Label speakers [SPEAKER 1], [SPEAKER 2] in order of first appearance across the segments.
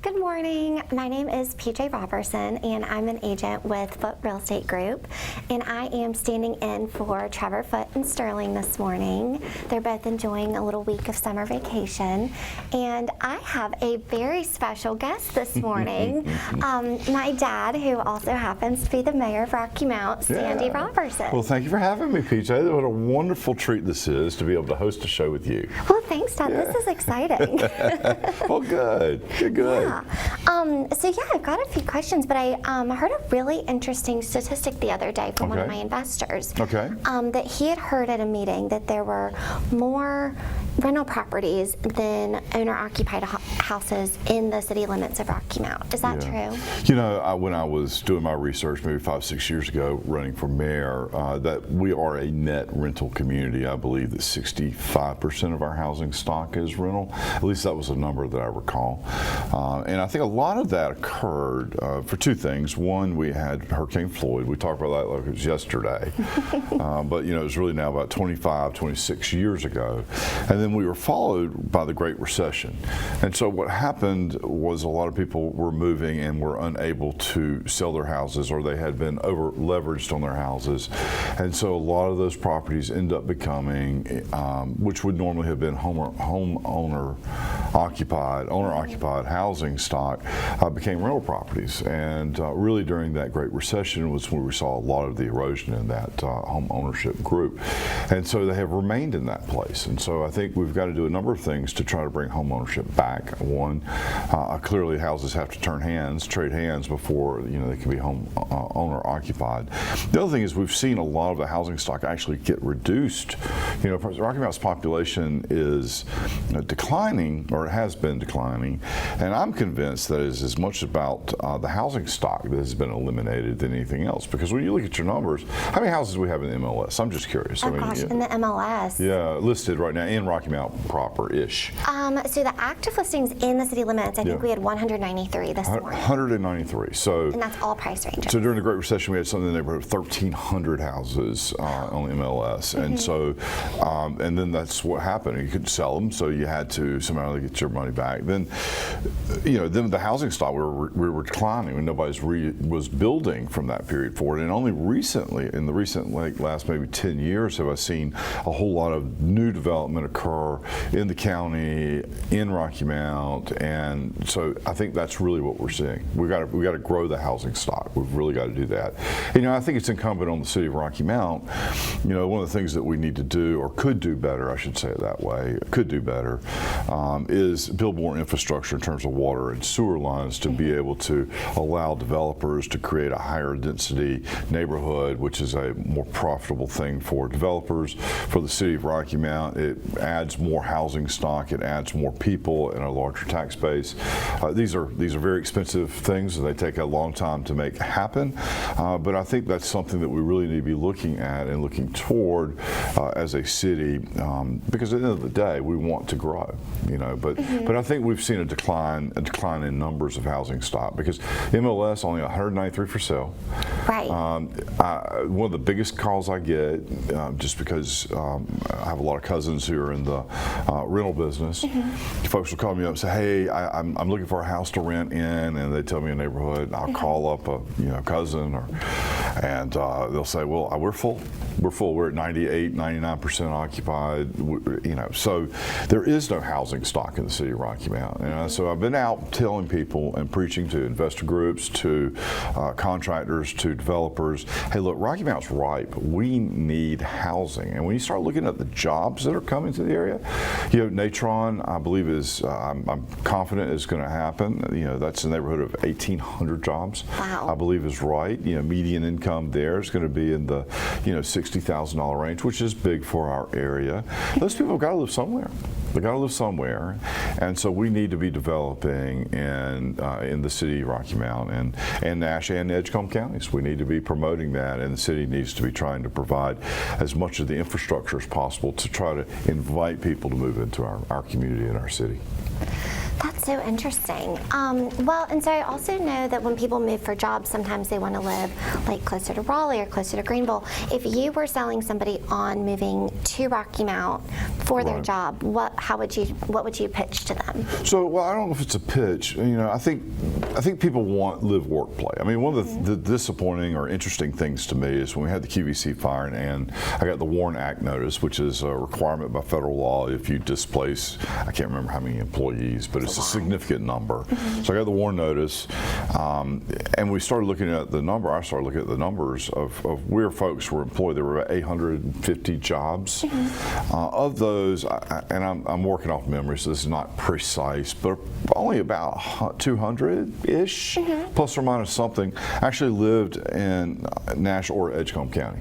[SPEAKER 1] Good morning. My name is PJ Roberson, and I'm an agent with Foot Real Estate Group, and I am standing in for Trevor Foot and Sterling this morning. They're both enjoying a little week of summer vacation, and I have a very special guest this morning. My dad, who also happens to be the mayor of Rocky Mount, Sandy Roberson.
[SPEAKER 2] Well, thank you for having me, PJ. What a wonderful treat this is to be able to host a show with you.
[SPEAKER 1] Well, thanks, Dad. This is exciting.
[SPEAKER 2] Well, good. Good.
[SPEAKER 1] Yeah. I've got a few questions, but I heard a really interesting statistic the other day from one of my investors. That he had heard at a meeting that there were more rental properties than owner-occupied houses in the city limits of Rocky Mount. Is that true?
[SPEAKER 2] You know, when I was doing my research maybe 5-6 years ago running for mayor, that we are a net rental community. I believe that 65% of our housing stock is rental. At least that was a number that I recall. And I think a lot of that occurred for two things. One, we had Hurricane Floyd. We talked about that like it was yesterday. But, you know, it was really now about 25, 26 years ago. And then we were followed by the Great Recession. And so what happened was a lot of people were moving and were unable to sell their houses, or they had been over leveraged on their houses. And so a lot of those properties end up becoming, which would normally have been owner occupied housing stock, became rental properties. And really during that Great Recession was when we saw a lot of the erosion in that home ownership group. And so they have remained in that place. And so I think we've got to do a number of things to try to bring home ownership back. One, clearly houses have to trade hands before they can be home owner occupied. The other thing is we've seen a lot of the housing stock actually get reduced. You know, Rocky Mount's population is declining, or it has been declining, and I'm convinced that it's as much about the housing stock that has been eliminated than anything else. Because when you look at your numbers, how many houses do we have in the MLS? I'm just curious.
[SPEAKER 1] In the MLS?
[SPEAKER 2] Yeah, listed right now in Rocky Mount proper-ish.
[SPEAKER 1] So the active listings in the city limits, I think we had 193 this morning.
[SPEAKER 2] 193. So,
[SPEAKER 1] and that's all price ranges.
[SPEAKER 2] So during the Great Recession, we had something in the neighborhood of 1,300 houses on the MLS. And so, and then that's what happened. You couldn't sell them, so you had to somehow get your money back. Then, then the housing stock, we were declining, and nobody was building from that period forward. And only recently, in the recent last maybe 10 years, have I seen a whole lot of new development occur in the county, in Rocky Mount, and so I think that's really what we're seeing. We got to grow the housing stock. We've really got to do that. And, I think it's incumbent on the city of Rocky Mount. One of the things that we need to do, or could do better, I should say it that way, could do better, is build more infrastructure in terms of water and sewer lines to be able to allow developers to create a higher density neighborhood, which is a more profitable thing for developers, for the city of Rocky Mount. It adds more housing stock, it adds more people and a larger tax base. These are very expensive things, and they take a long time to make happen, but I think that's something that we really need to be looking at and looking toward as a city, because at the end of the day we want to grow, but I think we've seen a decline in numbers of housing stock, because MLS only 193 for sale.
[SPEAKER 1] Right.
[SPEAKER 2] One of the biggest calls I get, just because I have a lot of cousins who are in the rental business, folks will call me up and say, hey, I'm looking for a house to rent in, and they tell me a neighborhood. I'll call up a cousin, and they'll say, well, we're full. We're at 98, 99% occupied. So there is no housing stock in the city of Rocky Mount. So I've been out telling people and preaching to investor groups, to contractors, to developers, hey, look, Rocky Mount's ripe. We need housing. And when you start looking at the jobs that are coming to the area, Natron, I believe I'm confident is going to happen. That's in the neighborhood of 1,800 jobs.
[SPEAKER 1] Wow.
[SPEAKER 2] I believe is right. Median income there is going to be in the $60,000 range, which is big for our area. Those people have got to live somewhere. They got to live somewhere, and so we need to be developing in the city of Rocky Mount and Nash and Edgecombe counties. We need to be promoting that, and the city needs to be trying to provide as much of the infrastructure as possible to try to invite people to move into our community and our city.
[SPEAKER 1] That's so interesting. Well, and so I also know that when people move for jobs, sometimes they want to live like closer to Raleigh or closer to Greenville. If you were selling somebody on moving to Rocky Mount for their
[SPEAKER 2] Right.
[SPEAKER 1] job, what would you pitch to them?
[SPEAKER 2] So, well, I don't know if it's a pitch. You know, I think people want live, work, play. I mean, one of the disappointing or interesting things to me is when we had the QVC fire, and I got the WARN Act notice, which is a requirement by federal law if you displace, I can't remember how many employees, but it's a significant number. So I got the WARN notice, and we started looking at the number. I started looking at the numbers of where folks were employed. There were about 850 jobs. Of those, and I'm working off memory, so this is not precise, but only about 200-ish, plus or minus something, actually lived in Nash or Edgecombe County.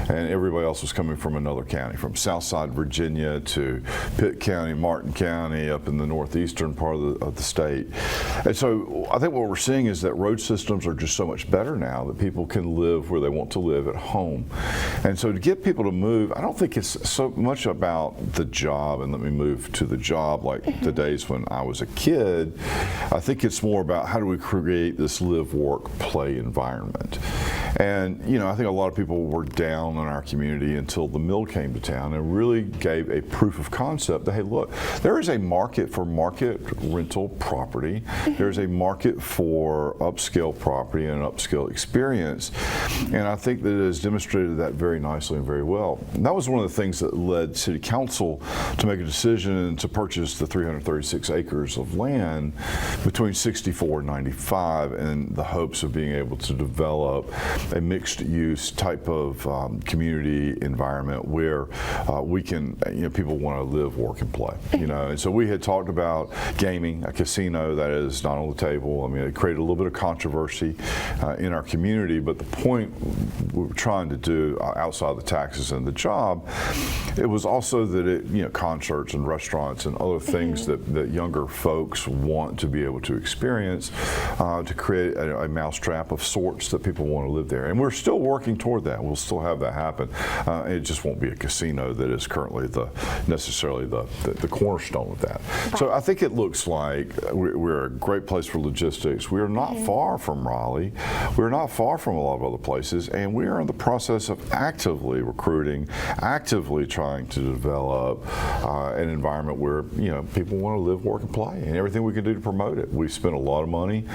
[SPEAKER 2] And everybody else was coming from another county, from Southside Virginia to Pitt County, Martin County, up in the northeastern part of the state. And so I think what we're seeing is that road systems are just so much better now that people can live where they want to live at home. And so to get people to move, I don't think it's so much about the job and let me move to the job like the days when I was a kid. I think it's more about how do we create this live, work, play environment. And, you know, I think a lot of people were down in our community until the mill came to town and really gave a proof of concept that, hey, look, there is a market for market rental property. There's a market for upscale property and an upscale experience. And I think that it has demonstrated that very nicely and very well. And that was one of the things that led City Council to make a decision to purchase the 336 acres of land between 64 and 95 in the hopes of being able to develop a mixed-use type of community environment where we can, you know, people want to live, work, and play. You know, and so we had talked about gaming, a casino that is not on the table. I mean, it created a little bit of controversy in our community, but the point we were trying to do outside the taxes and the job, it was also that it, you know, concerts and restaurants and other things that younger folks want to be able to experience to create a mousetrap of sorts that people want to live there. And we're still working toward that. We'll still have that happen. It just won't be a casino that is currently necessarily the cornerstone of that. Right. So I think it looks like we're a great place for logistics. We are not far from Raleigh. We're not far from a lot of other places, and we are in the process of actively recruiting, actively trying to develop an environment where, you know, people want to live, work, and play, and everything we can do to promote it. We've spent a lot of money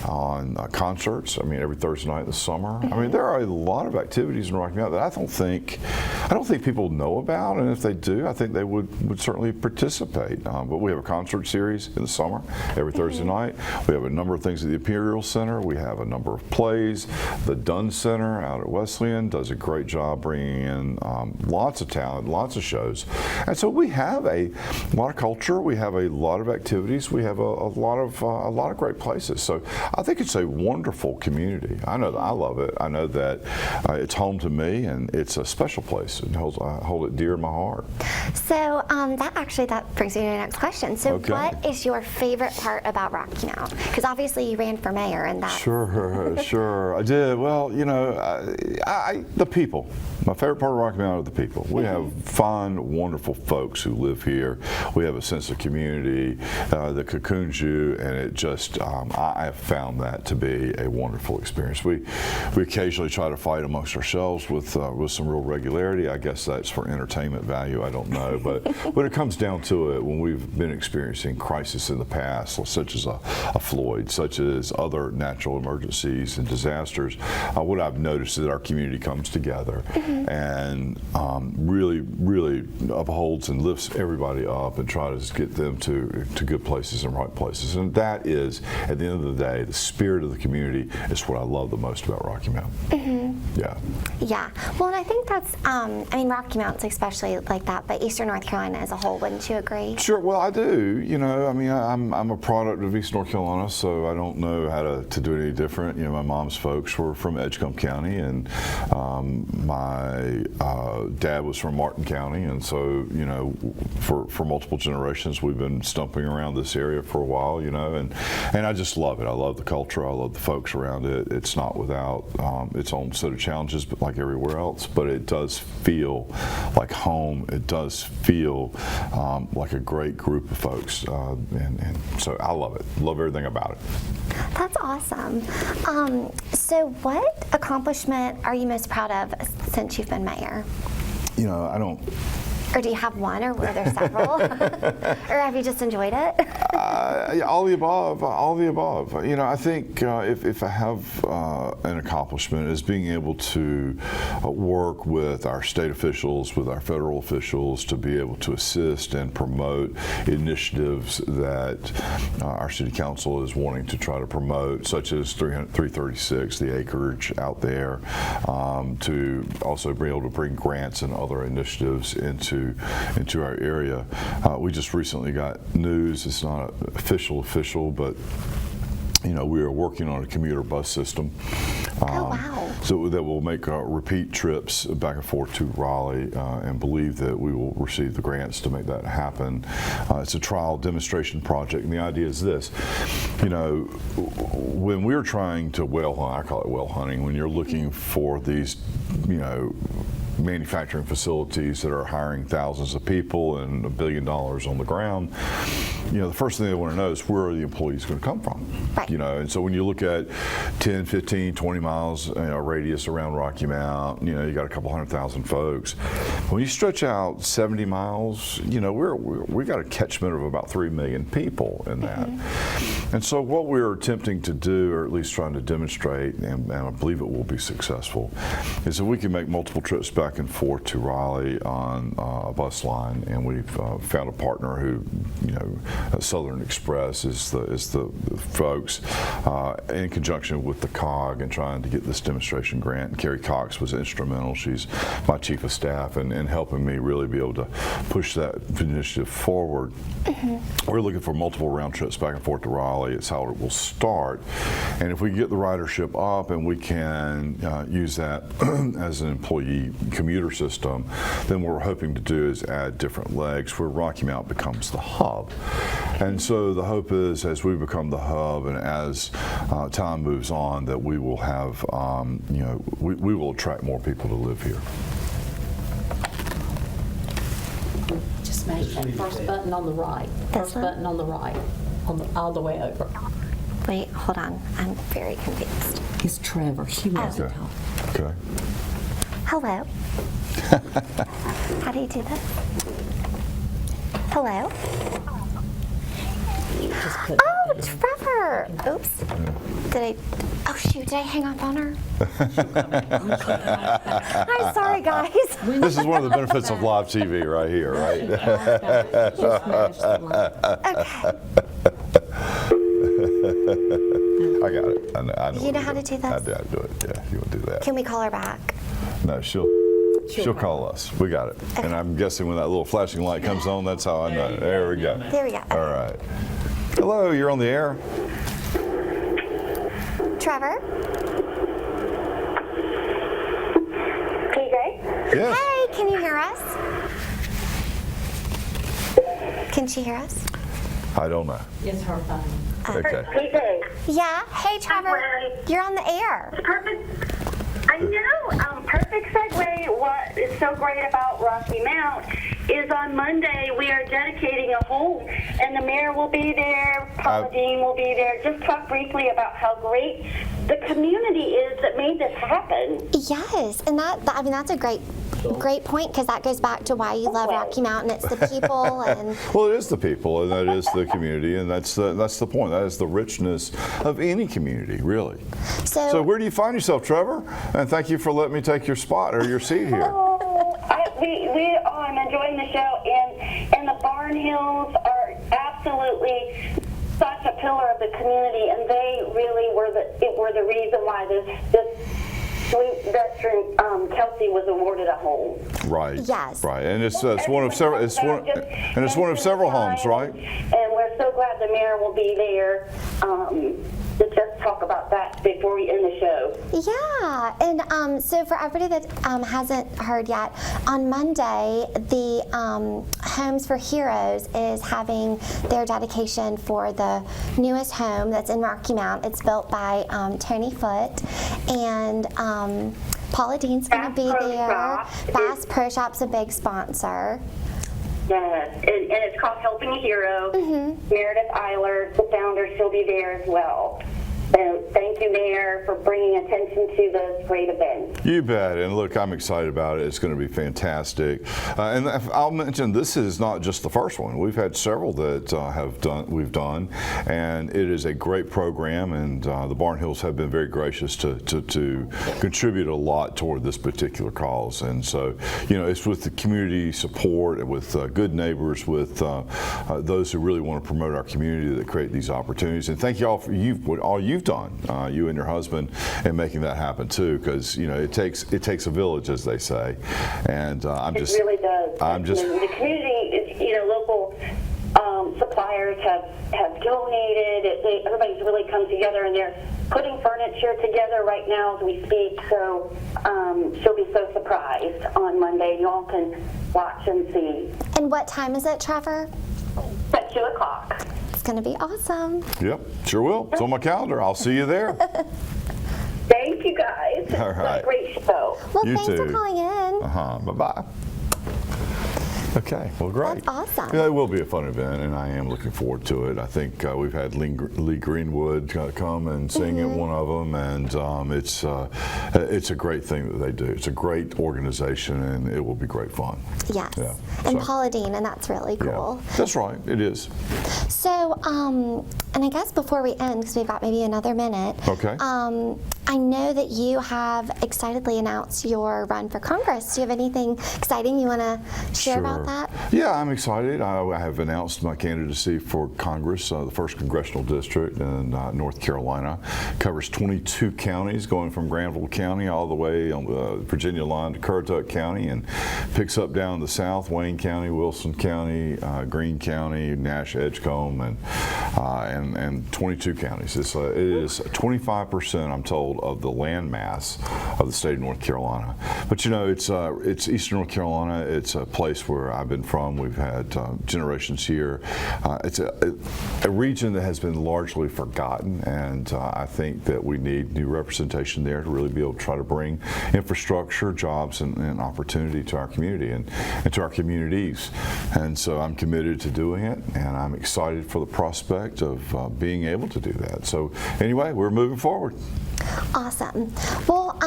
[SPEAKER 2] on concerts. I mean, every Thursday night in the summer. I mean, there are a lot of activities in Rocky Mount that I don't think people know about, and if they do, I think they would certainly participate. But we have a concert series in the summer every Thursday night. We have a number of things at the Imperial Center. We have a number of plays. The Dunn Center out at Wesleyan does a great job bringing in lots of talent, lots of shows. And so we have a lot of culture. We have a lot of activities. We have a lot of great places. So I think it's a wonderful community. I know that I love it. I know that it's home to me, and it's a special place. I hold it dear in my heart.
[SPEAKER 1] So that brings me to the next question. So
[SPEAKER 2] Okay.
[SPEAKER 1] What is your favorite part about Rocky Mount? Because obviously you ran for mayor, and that.
[SPEAKER 2] Sure, I did. Well, you know, the people. My favorite part of Rocky Mount are the people. We have fun, wonderful folks who live here. We have a sense of community that cocoons you, and it just, I have found that to be a wonderful experience. We occasionally try to fight amongst ourselves with some real regularity. I guess that's for entertainment value. I don't know, but when it comes down to it, when we've been experiencing crisis in the past, such as a Floyd, such as other natural emergencies and disasters, what I've noticed is that our community comes together and really upholds and lifts everybody up and tries to get them to good places and right places. And that is, at the end of the day, the spirit of the community is what I love the most about Rocky Mount. Yeah.
[SPEAKER 1] Well, and I think that's, Rocky Mount's especially like that, but Eastern North Carolina as a whole, wouldn't you agree?
[SPEAKER 2] Sure. Well, I do. You know, I mean, I'm a product of East North Carolina, so I don't know how to do it any different. You know, my mom's folks were from Edgecombe County, and my dad was from Martin County, and so, you know, for multiple generations, we've been stumping around this area for a while, you know, and I just love it. I love the culture. I love the folks around it. It's not without its own set of challenges, but like everywhere else, but it does feel like home. It does feel like a great group of folks, and so I love it. Love everything about it.
[SPEAKER 1] That's awesome. So what accomplishment are you most proud of since you've been mayor?
[SPEAKER 2] You know, I don't.
[SPEAKER 1] Or do you have one, or were there several? Or have you just enjoyed it?
[SPEAKER 2] All the above. All the above. You know, I think if I have an accomplishment is being able to work with our state officials, with our federal officials, to be able to assist and promote initiatives that our city council is wanting to try to promote, such as 336, the acreage out there, to also be able to bring grants and other initiatives into our area. We just recently got news. It's not official, but you know, we are working on a commuter bus system.
[SPEAKER 1] Oh, wow.
[SPEAKER 2] So that will make repeat trips back and forth to Raleigh, and believe that we will receive the grants to make that happen. It's a trial demonstration project, and the idea is this. You know, when we're trying to whale hunt, I call it whale hunting, when you're looking for these, you know, manufacturing facilities that are hiring thousands of people and $1 billion on the ground, you know, the first thing they want to know is where are the employees going to come from?
[SPEAKER 1] Right.
[SPEAKER 2] You know, and so when you look at 10, 15, 20 miles radius around Rocky Mount, you know, you got a couple 100,000 folks. When you stretch out 70 miles, you know, we got a catchment of about 3 million people in that. And so what we're attempting to do, or at least trying to demonstrate, and I believe it will be successful, is that we can make multiple trips back and forth to Raleigh on a bus line, and we've found a partner who, you know, Southern Express is the folks, in conjunction with the COG and trying to get this demonstration grant. And Carrie Cox was instrumental. She's my chief of staff and helping me really be able to push that initiative forward. We're looking for multiple round trips back and forth to Raleigh. It's how it will start. And if we get the ridership up and we can use that as an employee commuter system, then what we're hoping to do is add different legs where Rocky Mount becomes the hub. And so the hope is, as we become the hub and as time moves on, that we will have, you know, we will attract more people to live here.
[SPEAKER 3] Just make that first button on the right. First button on the right, all the way over.
[SPEAKER 1] Wait, hold on. I'm very confused.
[SPEAKER 3] It's Trevor. He wants to talk.
[SPEAKER 2] Okay.
[SPEAKER 1] Hello. How do you do this? Hello.
[SPEAKER 3] Just put
[SPEAKER 1] Oh, Trevor. Oops. Oh shoot, did I hang up on her? I'm sorry, guys.
[SPEAKER 2] This is one of the benefits of live TV right here, right? I got it. I know
[SPEAKER 1] You know how to do this?
[SPEAKER 2] I do it. Yeah, you want to do that.
[SPEAKER 1] Can we call her back?
[SPEAKER 2] No, she'll call us. We got it. And I'm guessing when that little flashing light comes on, that's how I know. There we go.
[SPEAKER 1] There we go.
[SPEAKER 2] All right. Hello, you're on the air.
[SPEAKER 1] Trevor?
[SPEAKER 4] TJ?
[SPEAKER 2] Yes.
[SPEAKER 1] Hey, can you hear us? Can she hear us?
[SPEAKER 2] I don't know.
[SPEAKER 3] It's her phone.
[SPEAKER 2] Okay.
[SPEAKER 4] TJ.
[SPEAKER 1] Yeah. Hey, Trevor.
[SPEAKER 4] Hi.
[SPEAKER 1] You're on the air.
[SPEAKER 4] Perfect. I know. Perfect segue. What is so great about Rocky Mount is on Monday we are dedicating a home, and the mayor will be there. Paula Dean will be there. Just talk briefly about how great the community is that made this happen.
[SPEAKER 1] Yes, and that's a great point, because that goes back to why you love Rocky Mountain. It's the people, and
[SPEAKER 2] Well, it is the people, and that is the community, and that's the point. That is the richness of any community, really. So where do you find yourself, Trevor? And thank you for letting me take your spot or your seat here.
[SPEAKER 4] I'm enjoying the show, and the Barn Hills are absolutely such a pillar of the community, and they really were the reason why this sweet veteran Kelsey was awarded a home.
[SPEAKER 2] Right.
[SPEAKER 1] Yes.
[SPEAKER 2] Right, and it's one of several. It's one of several homes, right?
[SPEAKER 4] And we're so glad the mayor will be there to just talk about that before we end the show.
[SPEAKER 1] yeah, and so for everybody that hasn't heard yet, on Monday the Homes for Heroes is having their dedication for the newest home that's in Rocky Mount. It's built by Tony Foote, and Paula Dean's going to be
[SPEAKER 4] Bass Pro
[SPEAKER 1] there.
[SPEAKER 4] Shop
[SPEAKER 1] Bass Pro Shop's a big sponsor.
[SPEAKER 4] Yes, and it's called Helping a Hero. Meredith Eiler, the founder, she'll be there as well. So thank you, Mayor, for bringing attention to this great event.
[SPEAKER 2] You bet. And look, I'm excited about it. It's going to be fantastic. And I'll mention this is not just the first one. We've had several that we've done, and it is a great program. And the Barnhills have been very gracious to contribute a lot toward this particular cause. And so, you know, it's with the community support, with good neighbors, with those who really want to promote our community that create these opportunities. And thank you all for all you've done, you and your husband, in making that happen too, because you know it takes a village, as they say, and
[SPEAKER 4] it really does. The community, you know, local suppliers have donated. Everybody's really come together, and they're putting furniture together right now as we speak. So she'll be so surprised on Monday. You all can watch and see.
[SPEAKER 1] And what time is it, Trevor?
[SPEAKER 4] At 2 o'clock.
[SPEAKER 1] It's going to be awesome.
[SPEAKER 2] Yep, sure will. It's on my calendar. I'll see you there.
[SPEAKER 4] Thank you, guys.
[SPEAKER 2] All right.
[SPEAKER 4] What a great show.
[SPEAKER 1] Well,
[SPEAKER 2] You
[SPEAKER 1] thanks for
[SPEAKER 2] too.
[SPEAKER 1] calling in.
[SPEAKER 2] Bye-bye. Okay, well, great.
[SPEAKER 1] That's awesome.
[SPEAKER 2] Yeah, it will be a fun event, and I am looking forward to it. I think we've had Lee Greenwood come and sing at one of them, and it's a great thing that they do. It's a great organization, and it will be great fun.
[SPEAKER 1] Yes.
[SPEAKER 2] Yeah,
[SPEAKER 1] And
[SPEAKER 2] so-
[SPEAKER 1] Paula Dean, and that's really cool.
[SPEAKER 2] Yeah, that's right. It is.
[SPEAKER 1] So, and I guess before we end, because we've got maybe another minute.
[SPEAKER 2] Okay.
[SPEAKER 1] I know that you have excitedly announced your run for Congress. Do you have anything exciting you want to share about that?
[SPEAKER 2] Yeah, I'm excited. I have announced my candidacy for Congress, the 1st Congressional District in North Carolina. Covers 22 counties, going from Granville County all the way on the Virginia line to Currituck County, and picks up down the south, Wayne County, Wilson County, Greene County, Nash, Edgecombe, and 22 counties. It is 25%, I'm told, of the land mass of the state of North Carolina. But you know, it's Eastern North Carolina. It's a place where I've been from. We've had generations here. It's a region that has been largely forgotten, and I think that we need new representation there to really be able to try to bring infrastructure, jobs, and opportunity to our community and to our communities. And so I'm committed to doing it, and I'm excited for the prospect of being able to do that. So anyway, we're moving forward.
[SPEAKER 1] Awesome. Well,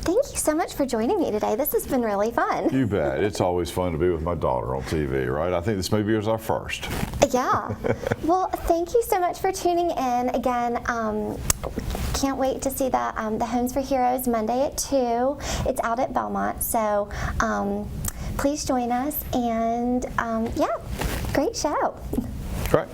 [SPEAKER 1] thank you so much for joining me today. This has been really fun.
[SPEAKER 2] You bet. It's always fun to be with my daughter on TV, right? I think this maybe is our first.
[SPEAKER 1] Yeah. Well, thank you so much for tuning in. Again, can't wait to see the Homes for Heroes Monday at 2. It's out at Belmont, so please join us. And yeah, great show.
[SPEAKER 2] Right.